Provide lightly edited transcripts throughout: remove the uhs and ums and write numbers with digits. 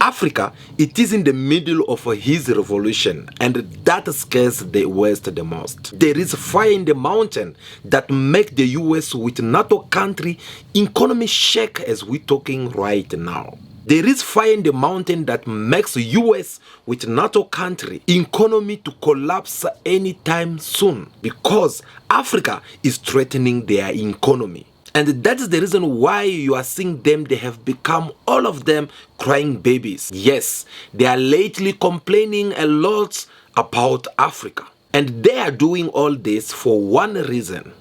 Africa, it is in the middle of his revolution, and that scares the West the most. There is fire in the mountain that make the US with NATO country economy shake as we talking right now. There is fire in the mountain that makes US with NATO country economy to collapse anytime soon, because Africa is threatening their economy. And that is the reason why you are seeing them, they have become, all of them, crying babies. Yes, they are lately complaining a lot about Africa. And they are doing all this for one reason.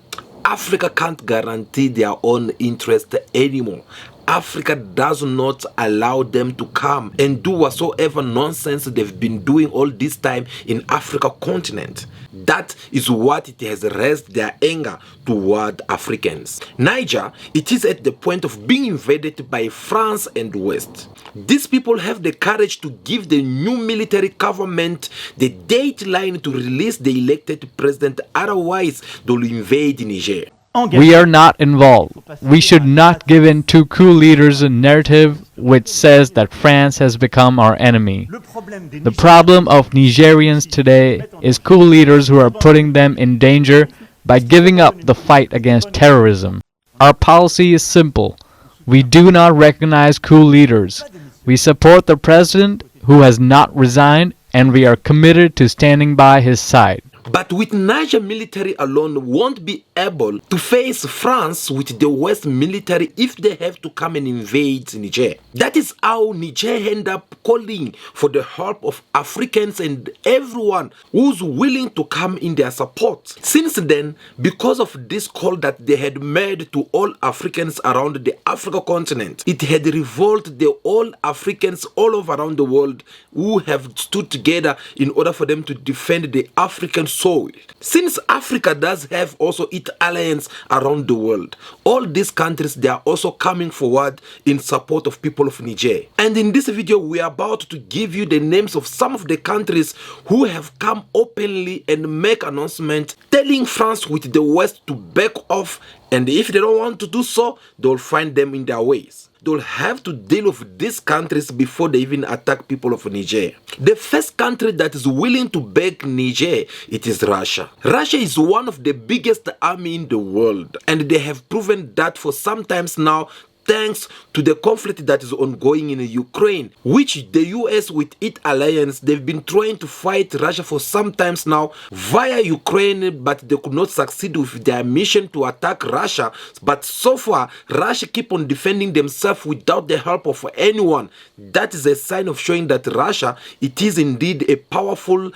Africa can't guarantee their own interest anymore. Africa does not allow them to come and do whatsoever nonsense they've been doing all this time in Africa continent. That is what it has raised their anger toward Africans. Niger, it is at the point of being invaded by France and West. These people have the courage to give the new military government the deadline to release the elected president, otherwise they will invade Niger. We are not involved. We should not give in to coup leaders a narrative which says that France has become our enemy. The problem of Nigerians today is coup leaders who are putting them in danger by giving up the fight against terrorism. Our policy is simple. We do not recognize coup leaders. We support the president who has not resigned, and we are committed to standing by his side. But with Niger military alone won't be able to face France with the West military if they have to come and invade Niger. That is how Niger end up calling for the help of Africans and everyone who's willing to come in their support. Since then, because of this call that they had made to all Africans around the Africa continent, it had revolted the all Africans all over around the world who have stood together in order for them to defend the African soil. Since Africa does have also its alliance around the world, all these countries, they are also coming forward in support of people of Niger. And in this video, we are about to give you the names of some of the countries who have come openly and make announcement telling France with the West to back off, and if they don't want to do so, they'll find them in their ways. They'll have to deal with these countries before they even attack people of Niger. The first country that is willing to back Niger, it is Russia. Russia is one of the biggest army in the world, and they have proven that for some times now, thanks to the conflict that is ongoing in Ukraine, which the US with its alliance, they've been trying to fight Russia for some times now via Ukraine, but they could not succeed with their mission to attack Russia. But so far, Russia keep on defending themselves without the help of anyone. That is a sign of showing that Russia, it is indeed a powerful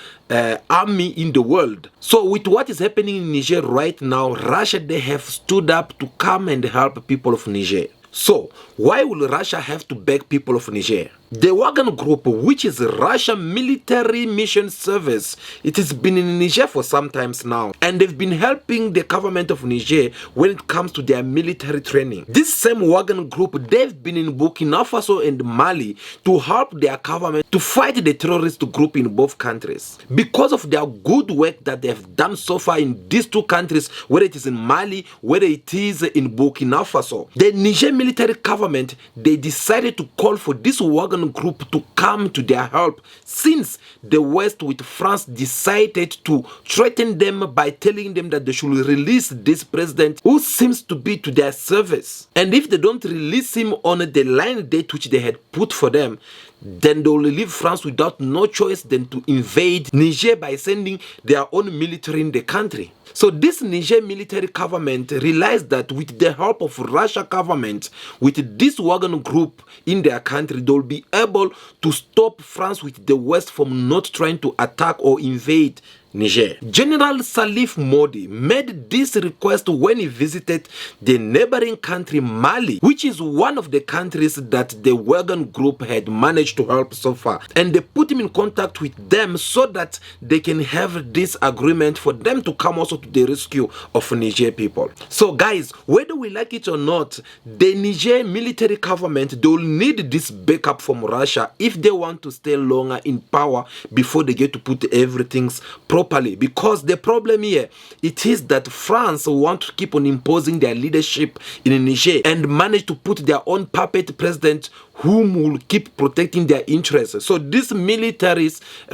army in the world. So with what is happening in Niger right now, Russia, they have stood up to come and help people of Niger. So, why will Russia have to beg people of Niger? The Wagner Group, which is a Russian military mission service, it has been in Niger for some times now, and they've been helping the government of Niger when it comes to their military training. This same Wagner Group, they've been in Burkina Faso and Mali to help their government to fight the terrorist group in both countries. Because of their good work that they have done so far in these two countries, whether it is in Mali, whether it is in Burkina Faso, the Niger military government, they decided to call for this Wagner Group to come to their help, since the West with France decided to threaten them by telling them that they should release this president who seems to be to their service. And if they don't release him on the line date which they had put for them, then they will leave France without no choice than to invade Niger by sending their own military in the country. So this Niger military government realized that with the help of Russia government, with this Wagner Group in their country, they will be able to stop France with the West from not trying to attack or invade Niger. General Salif Modi made this request when he visited the neighboring country Mali, which is one of the countries that the Wagner Group had managed to help so far. And they put him in contact with them so that they can have this agreement for them to come also to the rescue of Niger people. So guys, whether we like it or not, the Niger military government, they will need this backup from Russia if they want to stay longer in power before they get to put everything properly, because the problem here, it is that France want to keep on imposing their leadership in Niger and manage to put their own puppet president whom will keep protecting their interests. So this military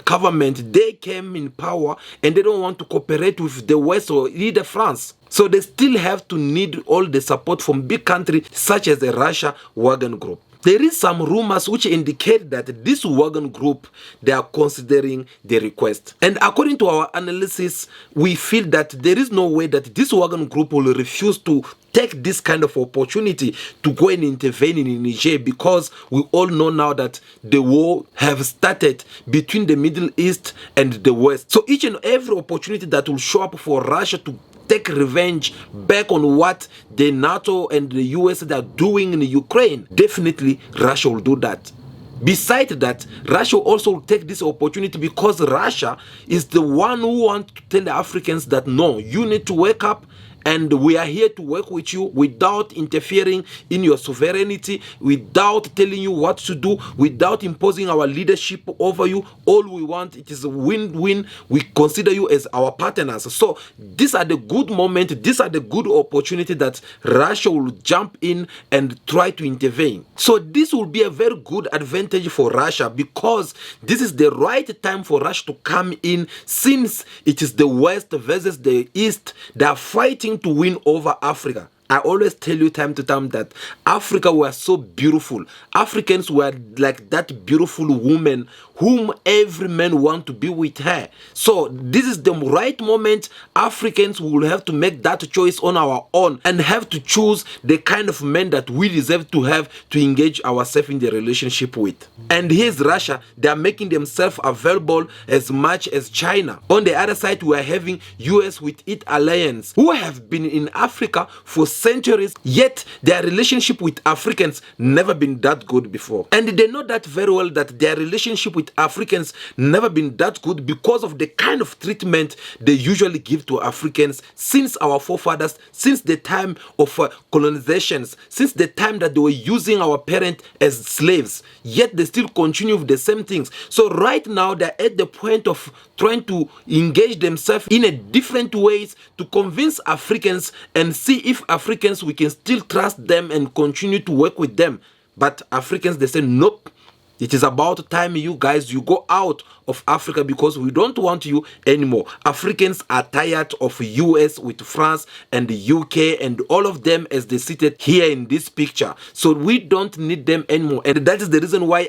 government, they came in power and they don't want to cooperate with the West or either France. So they still have to need all the support from big countries such as the Russia Wagner Group. There is some rumors which indicate that this Wagner Group, they are considering the request. And according to our analysis, we feel that there is no way that this Wagner Group will refuse to take this kind of opportunity to go and intervene in Niger, because we all know now that the war have started between the Middle East and the West. So each and every opportunity that will show up for Russia to take revenge back on what the NATO and the US are doing in Ukraine, definitely Russia will do that. Besides that, Russia also will take this opportunity because Russia is the one who wants to tell the Africans that no, you need to wake up, and we are here to work with you without interfering in your sovereignty, without telling you what to do, without imposing our leadership over you. All we want, it is a win-win. We consider you as our partners. So these are the good moments, these are the good opportunity that Russia will jump in and try to intervene. So this will be a very good advantage for Russia, because this is the right time for Russia to come in, since it is the West versus the East. They are fighting to win over Africa. I always tell you time to time that Africa were so beautiful. Africans were like that beautiful woman whom every man want to be with her. So this is the right moment. Africans will have to make that choice on our own and have to choose the kind of men that we deserve to have to engage ourselves in the relationship with. And here's Russia. They are making themselves available as much as China. On the other side, we are having US with its alliance, who have been in Africa for centuries, yet their relationship with Africans never been that good before. And they know that very well, that their relationship with Africans never been that good because of the kind of treatment they usually give to Africans since our forefathers, since the time of colonizations, since the time that they were using our parents as slaves, yet they still continue with the same things. So right now they're at the point of trying to engage themselves in a different ways to convince Africans and see if Africans, we can still trust them and continue to work with them. But Africans, they say nope. It is about time you guys, you go out of Africa, because we don't want you anymore. Africans are tired of US with France and the UK and all of them as they seated here in this picture. So we don't need them anymore. And that is the reason why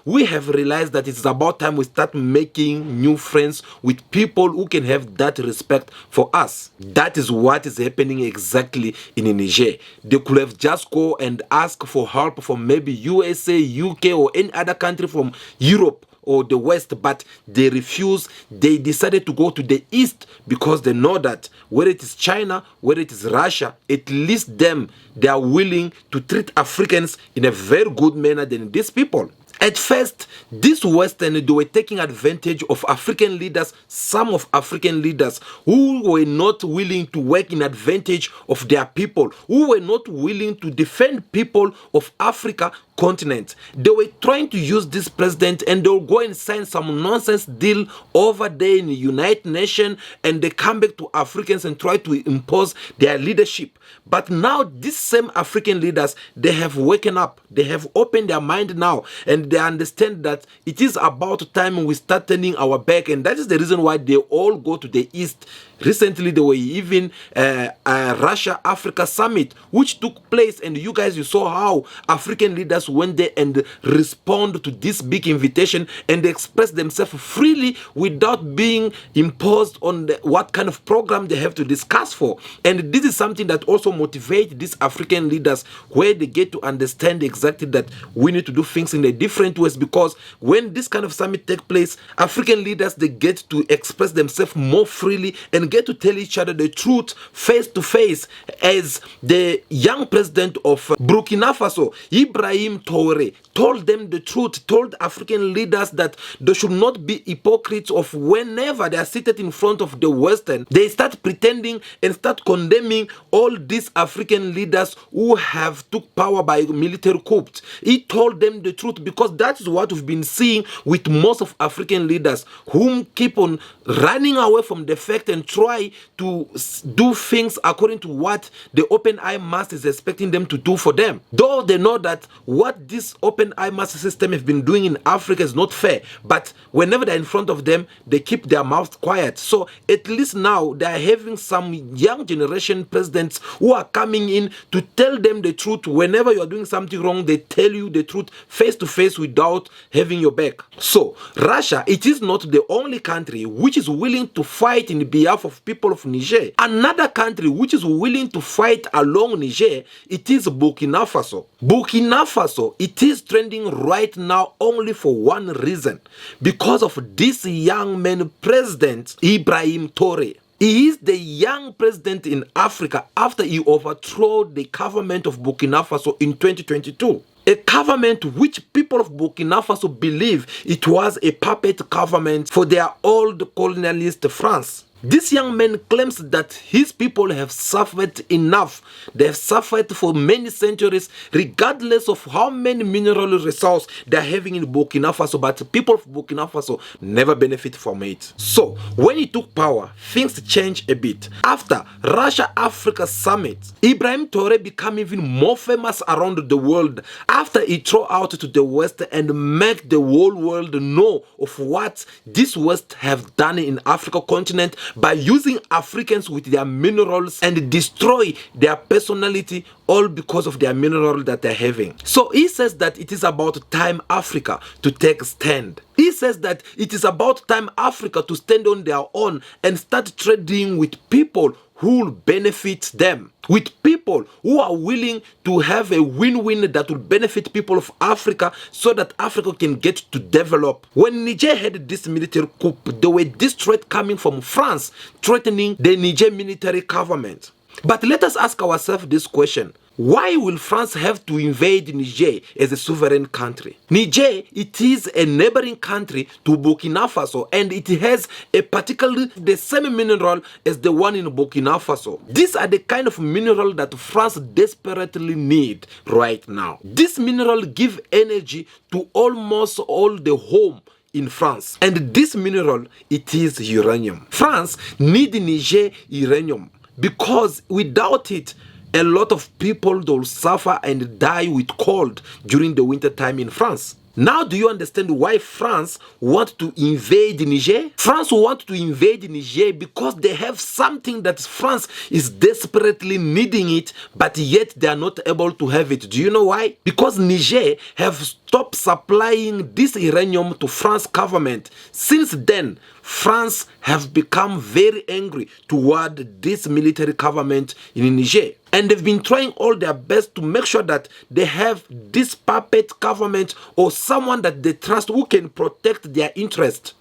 we have realized that it's about time we start making new friends with people who can have that respect for us. That is what is happening exactly in Niger. They could have just go and ask for help from maybe USA, UK or any other country from Europe or the West, but they refuse. They decided to go to the East because they know that whether it is China, whether it is Russia, at least they are willing to treat Africans in a very good manner than these people. At first, these Western, they were taking advantage of African leaders, some of African leaders who were not willing to work in advantage of their people, who were not willing to defend people of Africa continent. They were trying to use this president and they'll go and sign some nonsense deal over there in the United Nations, and they come back to Africans and try to impose their leadership. But now these same African leaders, they have woken up, they have opened their mind now, and they understand that it is about time we start turning our back, and that is the reason why they all go to the East. Recently, there were even Russia-Africa summit, which took place, and you guys, you saw how African leaders went there and respond to this big invitation and they express themselves freely without being imposed on what kind of program they have to discuss for. And this is something that also motivates these African leaders, where they get to understand exactly that we need to do things in a different ways, because when this kind of summit take place, African leaders, they get to express themselves more freely and can get to tell each other the truth face to face, as the young president of Burkina Faso, Ibrahim Traoré, told them the truth, told African leaders that they should not be hypocrites of whenever they are seated in front of the Western, they start pretending and start condemning all these African leaders who have took power by military coups. He told them the truth, because that is what we've been seeing with most of African leaders, whom keep on running away from the fact and try to do things according to what the open eye mass is expecting them to do for them. Though they know that what this open eye mass system have been doing in Africa is not fair, but whenever they're in front of them, they keep their mouths quiet. So at least now they are having some young generation presidents who are coming in to tell them the truth. Whenever you're doing something wrong, they tell you the truth face to face without having your back. So Russia, it is not the only country which is willing to fight in behalf of people of Niger. Another country which is willing to fight along Niger, it is Burkina Faso. Burkina Faso, it is trending right now only for one reason, because of this young man president, Ibrahim Traoré. He is the young president in Africa after he overthrew the government of Burkina Faso in 2022. A government which people of Burkina Faso believe it was a puppet government for their old colonialist France. This young man claims that his people have suffered enough. They have suffered for many centuries, regardless of how many mineral resources they are having in Burkina Faso, but people of Burkina Faso never benefit from it. So, when he took power, things changed a bit. After Russia-Africa Summit, Ibrahim Traoré became even more famous around the world after he threw out to the West and make the whole world know of what this West have done in Africa continent by using Africans with their minerals and destroy their personality, all because of their mineral that they're having. So he says that it is about time Africa to take a stand. He says that it is about time Africa to stand on their own and start trading with people who will benefit them, with people who are willing to have a win-win that will benefit people of Africa, so that Africa can get to develop. When Niger had this military coup, there were this threat coming from France, threatening the Niger military government. But let us ask ourselves this question: why will France have to invade Niger as a sovereign country? Niger, it is a neighboring country to Burkina Faso, and it has a particularly the same mineral as the one in Burkina Faso. These are the kind of mineral that France desperately need right now. This mineral give energy to almost all the home in France, and this mineral, it is uranium. France need Niger uranium, because without it, a lot of people will suffer and die with cold during the winter time in France. Now do you understand why France wants to invade Niger? France wants to invade Niger because they have something that France is desperately needing it, but yet they are not able to have it. Do you know why? Because Niger have stopped supplying this uranium to France government. Since then, France have become very angry toward this military government in Niger. And they've been trying all their best to make sure that they have this puppet government or someone that they trust who can protect their interest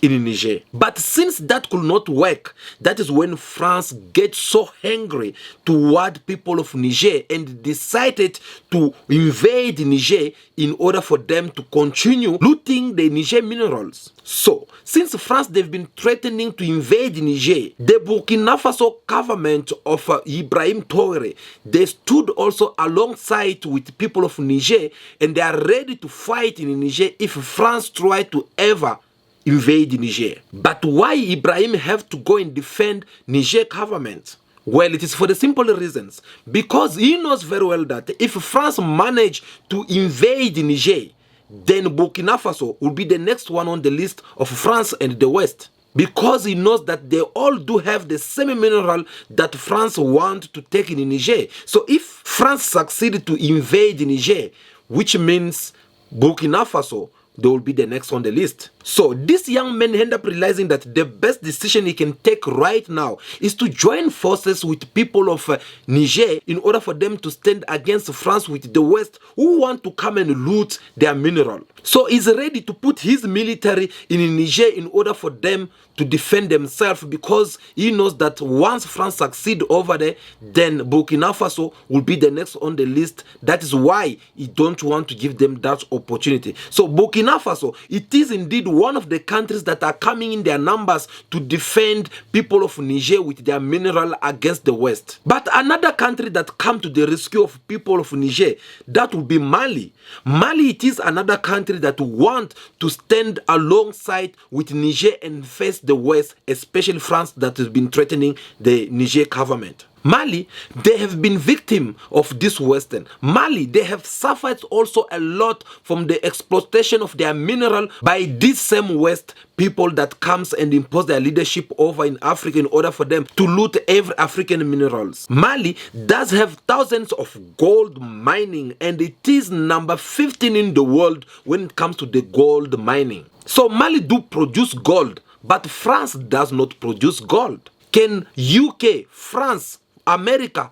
in Niger. But since that could not work, that is when France gets so angry toward people of Niger and decided to invade Niger in order for them to continue looting the Niger minerals. So, since France they've been threatening to invade Niger, the Burkina Faso government of Ibrahim Traoré, they stood also alongside with people of Niger, and they are ready to fight in Niger if France try to ever invade Niger. But why Ibrahim have to go and defend Niger government? Well, it is for the simple reasons. Because he knows very well that if France manage to invade Niger, then Burkina Faso will be the next one on the list of France and the West. Because he knows that they all do have the same mineral that France want to take in Niger. So if France succeeded to invade Niger, which means Burkina Faso, they will be the next on the list. So this young man end up realizing that the best decision he can take right now is to join forces with people of Niger in order for them to stand against France with the West, who want to come and loot their mineral. So he's ready to put his military in Niger in order for them to defend themselves, because he knows that once France succeed over there, then Burkina Faso will be the next on the list. That is why he don't want to give them that opportunity. So Burkina Faso, it is indeed one of the countries that are coming in their numbers to defend people of Niger with their mineral against the West. But another country that come to the rescue of people of Niger, that will be Mali. Mali, it is another country that want to stand alongside with Niger and face the West, especially France, that has been threatening the Niger government. Mali, they have been victim of this Western. Mali, they have suffered also a lot from the exploitation of their mineral by this same West people that comes and impose their leadership over in Africa in order for them to loot every African minerals. Mali does have thousands of gold mining, and it is number 15 in the world when it comes to the gold mining. So Mali do produce gold, but France does not produce gold. Can UK, France, America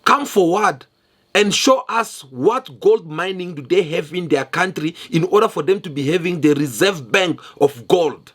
come forward and show us what gold mining do they have in their country in order for them to be having the reserve bank of gold?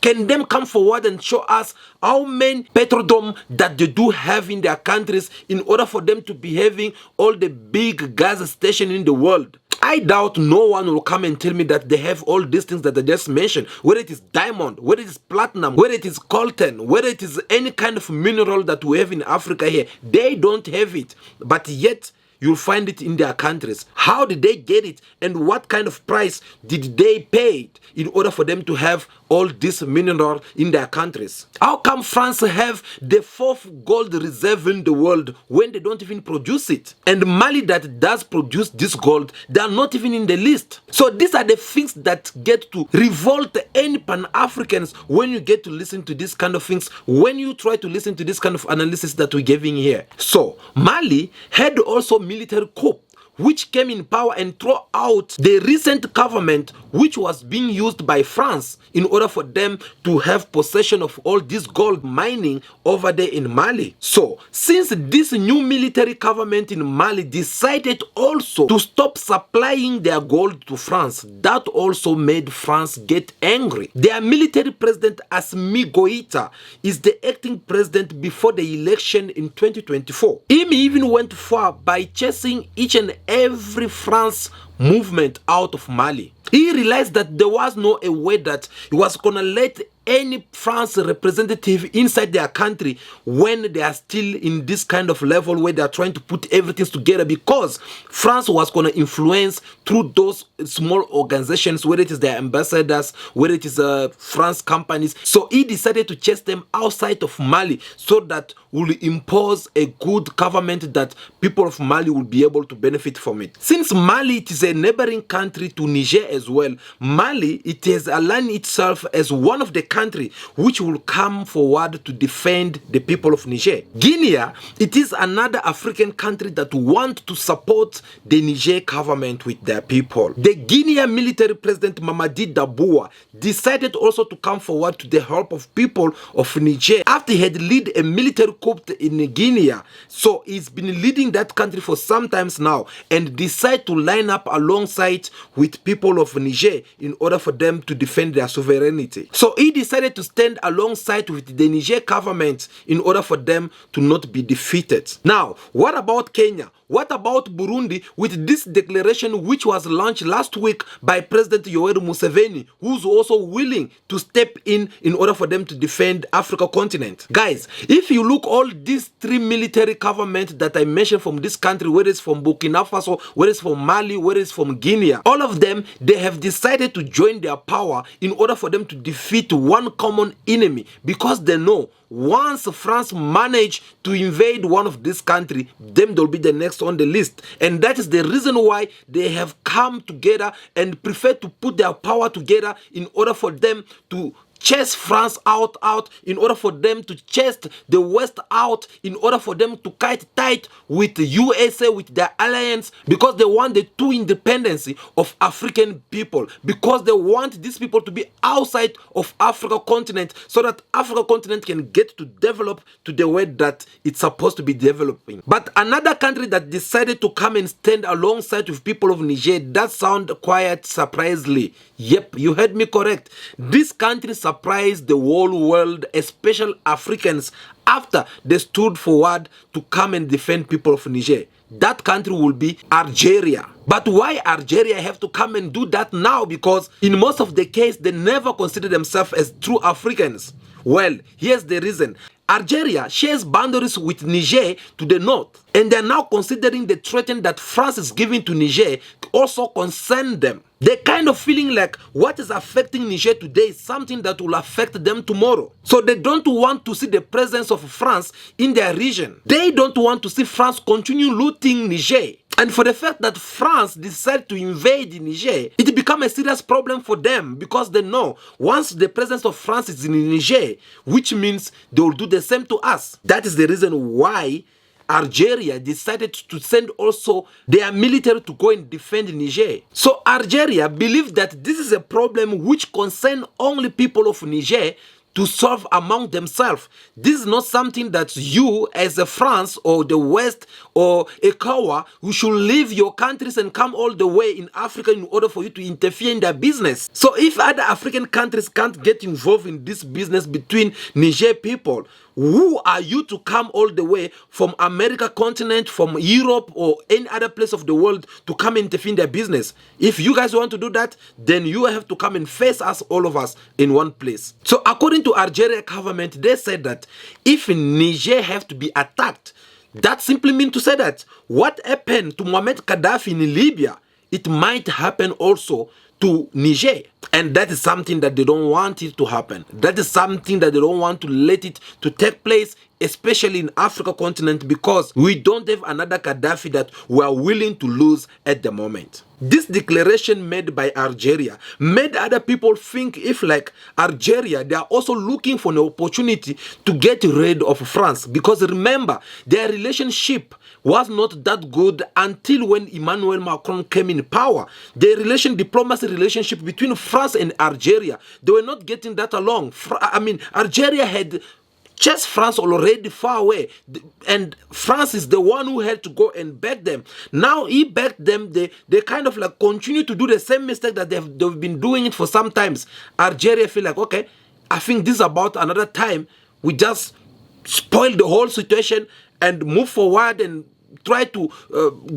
Can them come forward and show us how many petrodome that they do have in their countries in order for them to be having all the big gas stations in the world? I doubt no one will come and tell me that they have all these things that I just mentioned, whether it is diamond, whether it is platinum, whether it is coltan, whether it is any kind of mineral that we have in Africa here. They don't have it, but yet you'll find it in their countries. How did they get it, and what kind of price did they pay in order for them to have all this mineral in their countries? How come France have the fourth gold reserve in the world when they don't even produce it? And Mali that does produce this gold, they are not even in the list. So these are the things that get to revolt any Pan-Africans when you get to listen to these kind of things, when you try to listen to this kind of analysis that we're giving here. So Mali had also military coup, which came in power and threw out the recent government which was being used by France in order for them to have possession of all this gold mining over there in Mali. So, since this new military government in Mali decided also to stop supplying their gold to France, that also made France get angry. Their military president, Assimi Goïta, is the acting president before the election in 2024. He even went far by chasing each and every France movement out of Mali. He realized that there was no a way that he was gonna let any France representative inside their country when they are still in this kind of level where they are trying to put everything together, because France was going to influence through those small organizations, whether it is their ambassadors, whether it is France companies. So he decided to chase them outside of Mali so that will impose a good government that people of Mali will be able to benefit from it. Since Mali it is a neighboring country to Niger as well, Mali it has aligned itself as one of the country which will come forward to defend the people of Niger. Guinea, it is another African country that want to support the Niger government with their people. The Guinea military president Mamadi Dabua decided also to come forward to the help of people of Niger after he had led a military coup in Guinea. So he's been leading that country for some times now and decided to line up alongside with people of Niger in order for them to defend their sovereignty. So he decided to stand alongside with the Niger government in order for them to not be defeated. Now, what about Kenya? What about Burundi with this declaration which was launched last week by President Yoweri Museveni, who's also willing to step in order for them to defend Africa continent? Guys, if you look all these three military governments that I mentioned from this country, whether it's from Burkina Faso, whether it's from Mali, whether it's from Guinea, all of them, they have decided to join their power in order for them to defeat one common enemy, because they know once France manage to invade one of this country, them they'll be the next on the list. And that is the reason why they have come together and prefer to put their power together in order for them to chase France out, in order for them to chase the West out, in order for them to kite tight with the USA, with their alliance, because they want the two independency of African people, because they want these people to be outside of Africa continent, so that Africa continent can get to develop to the way that it's supposed to be developing. But another country that decided to come and stand alongside with people of Niger, that sound quite surprisingly. Yep, you heard me correct. This country surprised the whole world, especially Africans, after they stood forward to come and defend people of Niger. That country will be Algeria. But why Algeria have to come and do that now? Because in most of the case, they never consider themselves as true Africans. Well, here's the reason. Algeria shares boundaries with Niger to the north, and they're now considering the threat that France is giving to Niger also concern them. They're kind of feeling like what is affecting Niger today is something that will affect them tomorrow. So they don't want to see the presence of France in their region. They don't want to see France continue looting Niger. And for the fact that France decided to invade Niger, it became a serious problem for them, because they know once the presence of France is in Niger, which means they will do the same to us. That is the reason why Algeria decided to send also their military to go and defend Niger. So Algeria believes that this is a problem which concerns only people of Niger to solve among themselves. This is not something that you as a France or the West or ECOWAS, you should leave your countries and come all the way in Africa in order for you to interfere in their business. So if other African countries can't get involved in this business between Niger people, who are you to come all the way from America continent, from Europe or any other place of the world to come and interfere in their business? If you guys want to do that, then you have to come and face us, all of us, in one place. So according to Algeria government, they said that if Niger have to be attacked, that simply means to say that what happened to Muammar Gaddafi in Libya, it might happen also to Niger. And that is something that they don't want it to happen. That is something that they don't want to let it to take place, especially in Africa continent, because we don't have another Gaddafi that we are willing to lose at the moment. This declaration made by Algeria made other people think if like Algeria, they are also looking for an opportunity to get rid of France. Because remember, their relationship was not that good until when Emmanuel Macron came in power. The diplomacy relationship between France and Algeria, they were not getting that along. Algeria had chased France already far away, and France is the one who had to go and back them. Now he backed them, they kind of like continue to do the same mistake that they've been doing it for some times. Algeria feel like, okay, I think this is about another time we just spoil the whole situation and move forward and try to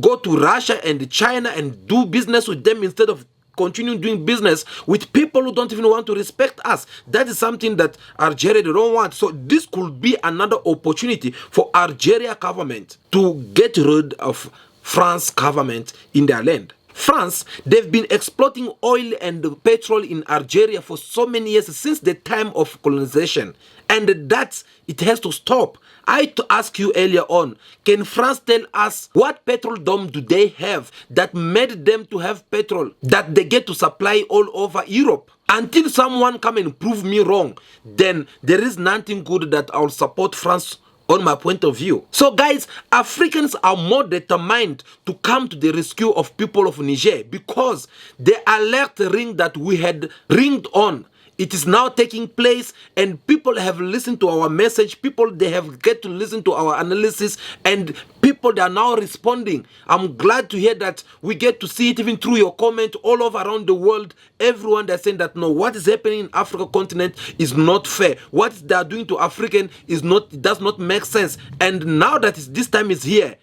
go to Russia and China and do business with them instead of continue doing business with people who don't even want to respect us. That is something that Algeria don't want. So this could be another opportunity for Algeria government to get rid of France government in their land. France, they've been exploiting oil and petrol in Algeria for so many years, since the time of colonization, and that it has to stop. I to ask you earlier on, can France tell us what petrol dome do they have that made them to have petrol that they get to supply all over Europe? Until someone come and prove me wrong, then there is nothing good that I'll support France on my point of view. So guys, Africans are more determined to come to the rescue of people of Niger, because the alert ring that we had ringed on, it is now taking place, and people have listened to our message. People, they have get to listen to our analysis, and people, they are now responding. I'm glad to hear that we get to see it even through your comment all over around the world. Everyone that's saying that no, what is happening in Africa continent is not fair. What they are doing to African is not, it does not make sense. And now that this time is here,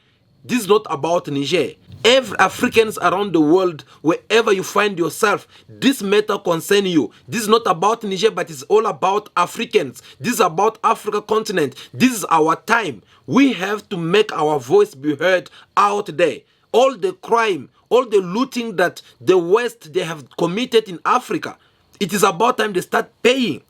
this is not about Niger. Every Africans around the world, wherever you find yourself, this matter concerns you. This is not about Niger, but it's all about Africans. This is about Africa continent. This is our time. We have to make our voice be heard out there. All the crime, all the looting that the West, they have committed in Africa, it is about time they start paying.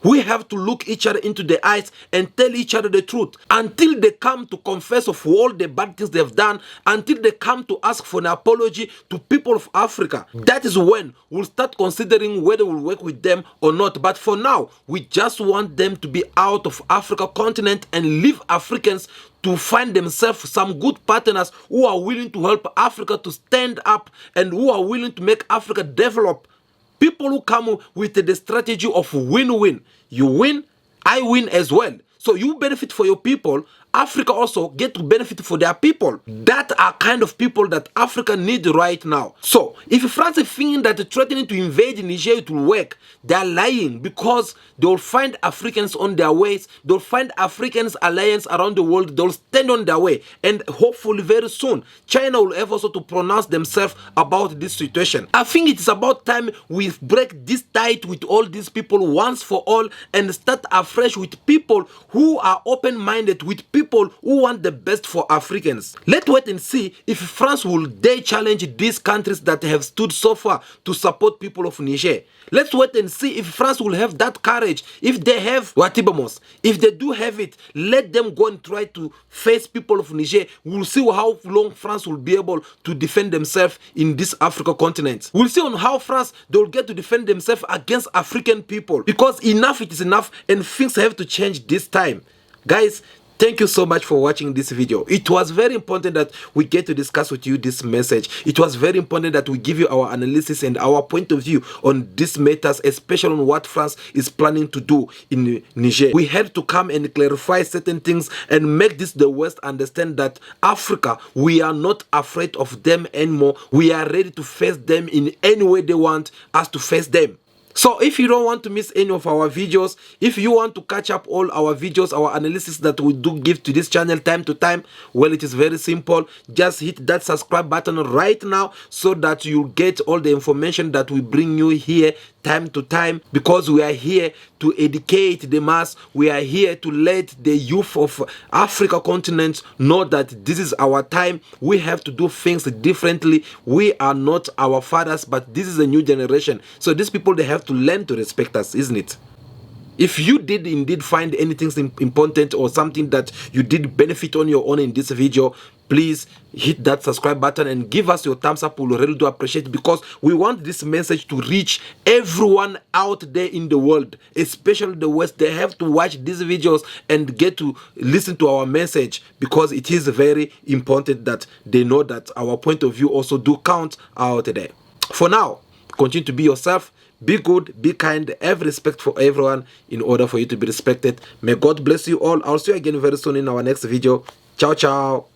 We have to look each other into the eyes and tell each other the truth until they come to confess of all the bad things they've done, until they come to ask for an apology to people of Africa. That is when we'll start considering whether we'll work with them or not. But for now, we just want them to be out of Africa continent and leave Africans to find themselves some good partners who are willing to help Africa to stand up and who are willing to make Africa develop. People who come with the strategy of win-win. You win, I win as well. So you benefit for your people, Africa also get to benefit for their people. That are kind of people that Africa need right now. So if France is thinking that threatening to invade Niger it will work, they are lying, because they will find Africans on their ways, they'll find Africans alliance around the world, they'll stand on their way, and hopefully very soon China will have also to pronounce themselves about this situation. I think it's about time we break this tie with all these people once for all and start afresh with people who are open-minded, with people who want the best for Africans. Let's wait and see if France will dare challenge these countries that have stood so far to support people of Niger. Let's wait and see if France will have that courage. If they have Watibamos, if they do have it, let them go and try to face people of Niger. We'll see how long France will be able to defend themselves in this Africa continent. We'll see on how France they will get to defend themselves against African people, because enough it is enough and things have to change this time. Guys, thank you so much for watching this video. It was very important that we get to discuss with you this message. It was very important that we give you our analysis and our point of view on these matters, especially on what France is planning to do in Niger. We had to come and clarify certain things and make this the West understand that Africa, we are not afraid of them anymore. We are ready to face them in any way they want us to face them. So if you don't want to miss any of our videos, if you want to catch up all our videos, our analysis that we do give to this channel time to time, well, it is very simple. Just hit that subscribe button right now so that you get all the information that we bring you here time to time, because we are here to educate the mass. We are here to let the youth of Africa continent know that this is our time. We have to do things differently. We are not our fathers, but this is a new generation. So these people, they have to learn to respect us, isn't it? If you did indeed find anything important or something that you did benefit on your own in this video, please hit that subscribe button and give us your thumbs up. We really do appreciate it, because we want this message to reach everyone out there in the world, especially the West. They have to watch these videos and get to listen to our message, because it is very important that they know that our point of view also do count out there. For now, continue to be yourself. Be good, be kind, have respect for everyone in order for you to be respected. May God bless you all. I'll see you again very soon in our next video. Ciao, ciao.